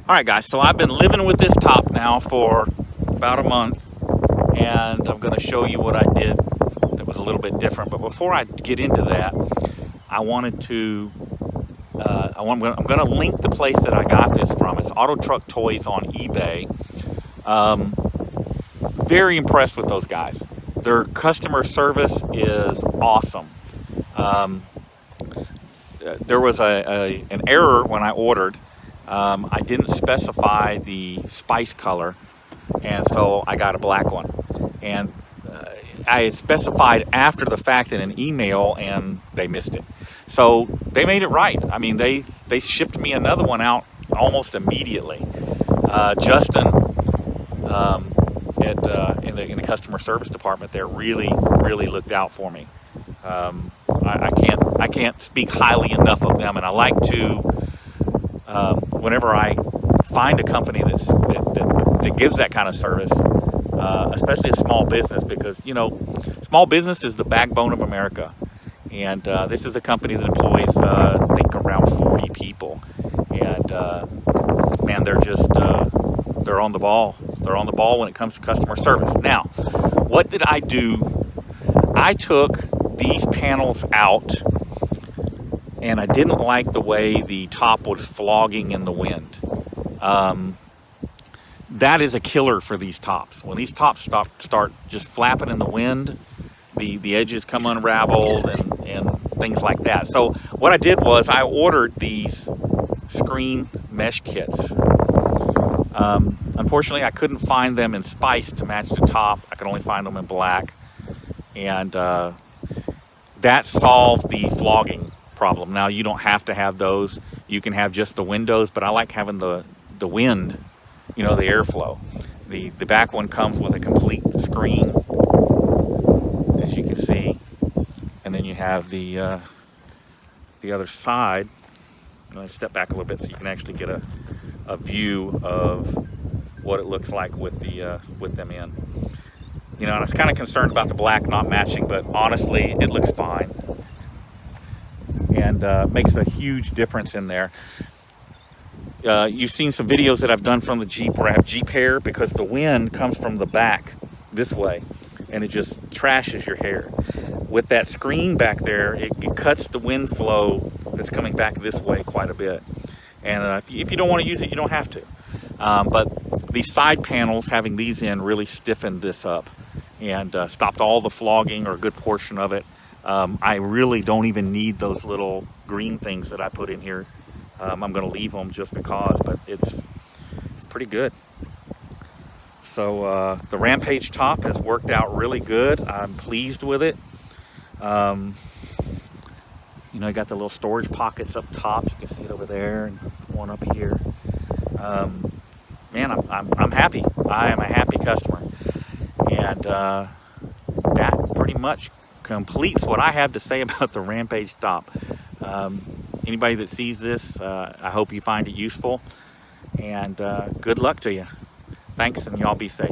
Alright guys, so I've been living with this top now for about a month, and I'm going to show you what I did that was a little bit different. But before I get into that, I wanted to I'm going to link the place that I got this from. It's Auto Truck Toys on eBay. Very impressed with those guys. Their customer service is awesome. There was an error when I ordered. I didn't specify the spice color, and so I got a black one. And I had specified after the fact in an email, and they missed it. So they made it right. I mean, they shipped me another one out almost immediately. Justin in the customer service department there really looked out for me. I can't speak highly enough of them, and I like to whenever I find a company that gives that kind of service, especially a small business, because small business is the backbone of America, and this is a company that employs I think around 40 people, and man, they're on the ball. They're on the ball when it comes to customer service. Now, what did I do? I took these panels out, and I didn't like the way the top was flogging in the wind. That is a killer for these tops. When these tops start just flapping in the wind, the edges come unraveled and things like that. So what I did was I ordered these screen mesh kits. Unfortunately, I couldn't find them in spice to match the top. I could only find them in black, and that solved the flogging problem. Now, you don't have to have those. You can have just the windows, but I like having the wind, the airflow. The back one comes with a complete screen, as you can see, and then you have the other side. I'm going to step back a little bit so you can actually get a view of what it looks like with them in. And I was kind of concerned about the black not matching, but honestly, it looks fine, and makes a huge difference in there. You've seen some videos that I've done from the Jeep where I have Jeep hair, because the wind comes from the back this way, and it just trashes your hair. With that screen back there, it cuts the wind flow that's coming back this way quite a bit. And if you don't want to use it, you don't have to. But these side panels, having these in, really stiffened this up and stopped all the flogging, or a good portion of it. I really don't even need those little green things that I put in here. I'm going to leave them just because, but it's pretty good. So the Rampage top has worked out really good. I'm pleased with it. You got the little storage pockets up top. You can see it over there, and one up here. Man, I'm happy. I am a happy customer, and that pretty much completes what I have to say about the Rampage top. Anybody that sees this, I hope you find it useful, and good luck to you. Thanks, and y'all be safe.